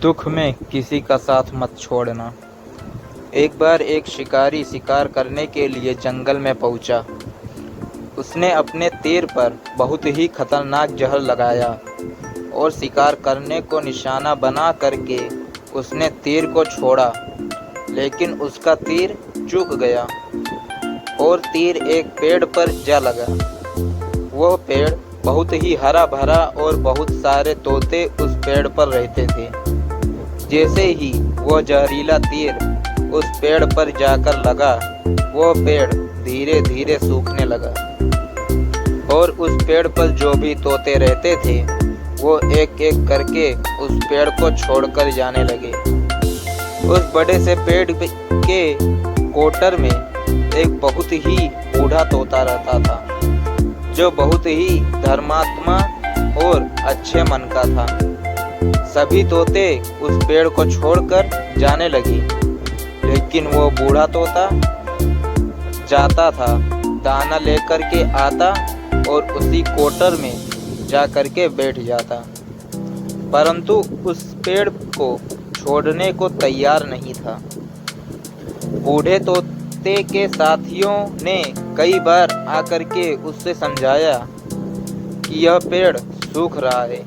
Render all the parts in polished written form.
दुख में किसी का साथ मत छोड़ना। एक बार एक शिकारी शिकार करने के लिए जंगल में पहुंचा। उसने अपने तीर पर बहुत ही खतरनाक जहर लगाया और शिकार करने को निशाना बना करके उसने तीर को छोड़ा, लेकिन उसका तीर चूक गया और तीर एक पेड़ पर जा लगा। वह पेड़ बहुत ही हरा भरा और बहुत सारे तोते उस पेड़ पर रहते थे। जैसे ही वह जहरीला तीर उस पेड़ पर जाकर लगा, वह पेड़ धीरे धीरे सूखने लगा और उस पेड़ पर जो भी तोते रहते थे वो एक एक करके उस पेड़ को छोड़कर जाने लगे। उस बड़े से पेड़ के कोटर में एक बहुत ही बूढ़ा तोता रहता था, जो बहुत ही धर्मात्मा और अच्छे मन का था। सभी तोते उस पेड़ को छोड़कर जाने लगे, लेकिन वो बूढ़ा तोता जाता था, दाना लेकर के आता और उसी कोटर में जा कर के बैठ जाता, परंतु उस पेड़ को छोड़ने को तैयार नहीं था। बूढ़े तोते के साथियों ने कई बार आकर के उससे समझाया कि यह पेड़ सूख रहा है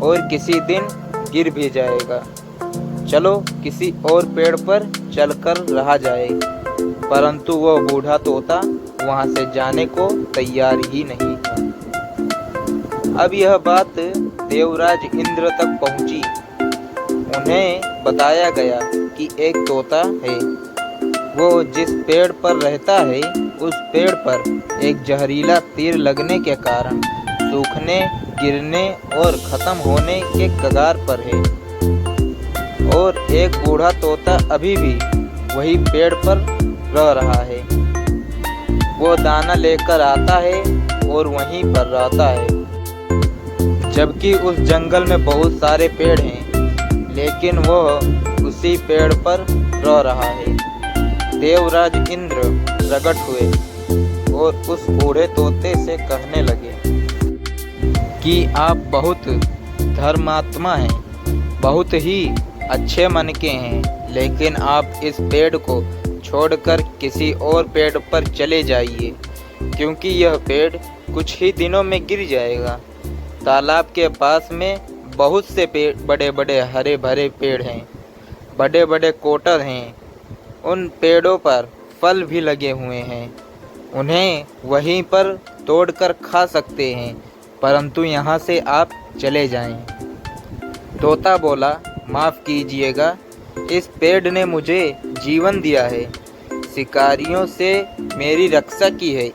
और किसी दिन गिर भी जाएगा, चलो किसी और पेड़ पर चलकर रहा जाए, परंतु वह बूढ़ा तोता वहां से जाने को तैयार ही नहीं था। अब यह बात देवराज इंद्र तक पहुंची। उन्हें बताया गया कि एक तोता है, वो जिस पेड़ पर रहता है उस पेड़ पर एक जहरीला तीर लगने के कारण सूखने, गिरने और खत्म होने के कगार पर है, और एक बूढ़ा तोता अभी भी वही पेड़ पर रह रहा है। वो दाना लेकर आता है और वहीं पर रहता है, जबकि उस जंगल में बहुत सारे पेड़ हैं, लेकिन वह उसी पेड़ पर रह रहा है। देवराज इंद्र प्रकट हुए और उस बूढ़े तोते से कहने लगे कि आप बहुत धर्मात्मा हैं, बहुत ही अच्छे मन के हैं, लेकिन आप इस पेड़ को छोड़कर किसी और पेड़ पर चले जाइए, क्योंकि यह पेड़ कुछ ही दिनों में गिर जाएगा। तालाब के पास में बहुत से पेड़, बड़े बड़े हरे भरे पेड़ हैं, बड़े बड़े कोटर हैं, उन पेड़ों पर फल भी लगे हुए हैं, उन्हें वहीं पर तोड़कर खा सकते हैं, परंतु यहाँ से आप चले जाएं। तोता बोला, माफ़ कीजिएगा, इस पेड़ ने मुझे जीवन दिया है, शिकारियों से मेरी रक्षा की है,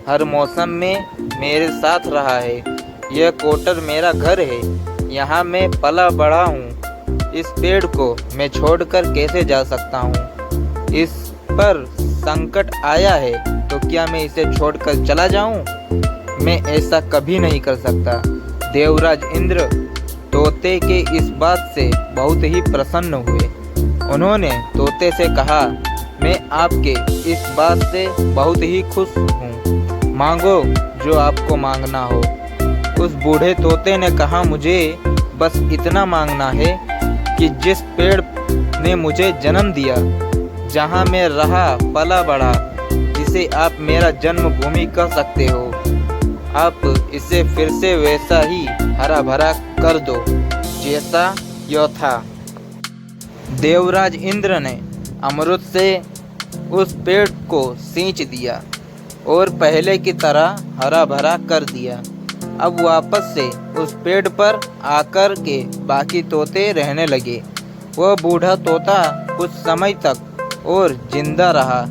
हर मौसम में मेरे साथ रहा है, यह कोटर मेरा घर है, यहाँ मैं पला बड़ा हूँ, इस पेड़ को मैं छोड़कर कैसे जा सकता हूँ? इस पर संकट आया है तो क्या मैं इसे छोड़कर चला जाऊँ? मैं ऐसा कभी नहीं कर सकता। देवराज इंद्र तोते के इस बात से बहुत ही प्रसन्न हुए। उन्होंने तोते से कहा, मैं आपके इस बात से बहुत ही खुश हूँ, मांगो जो आपको मांगना हो। उस बूढ़े तोते ने कहा, मुझे बस इतना मांगना है कि जिस पेड़ ने मुझे जन्म दिया, जहाँ मैं रहा पला बड़ा, जिसे आप मेरा जन्मभूमि कह सकते हो, आप इसे फिर से वैसा ही हरा भरा कर दो जैसा यह था। देवराज इंद्र ने अमृत से उस पेड़ को सींच दिया और पहले की तरह हरा भरा कर दिया। अब वापस से उस पेड़ पर आकर के बाकी तोते रहने लगे। वह बूढ़ा तोता कुछ समय तक और जिंदा रहा,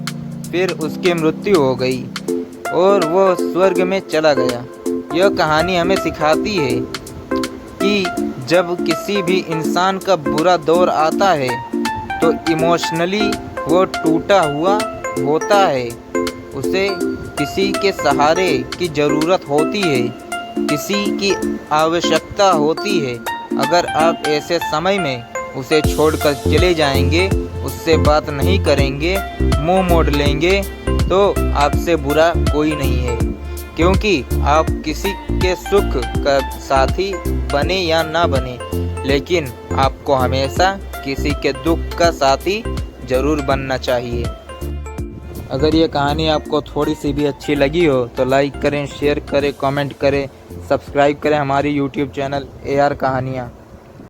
फिर उसकी मृत्यु हो गई और वह स्वर्ग में चला गया। यह कहानी हमें सिखाती है कि जब किसी भी इंसान का बुरा दौर आता है तो इमोशनली वो टूटा हुआ होता है, उसे किसी के सहारे की ज़रूरत होती है, किसी की आवश्यकता होती है। अगर आप ऐसे समय में उसे छोड़कर चले जाएंगे, उससे बात नहीं करेंगे, मुंह मोड़ लेंगे, तो आपसे बुरा कोई नहीं है, क्योंकि आप किसी के सुख का साथी बने या ना बने, लेकिन आपको हमेशा किसी के दुख का साथी जरूर बनना चाहिए। अगर ये कहानी आपको थोड़ी सी भी अच्छी लगी हो तो लाइक करें, शेयर करें, कमेंट करें, सब्सक्राइब करें हमारी यूट्यूब चैनल AR कहानियाँ।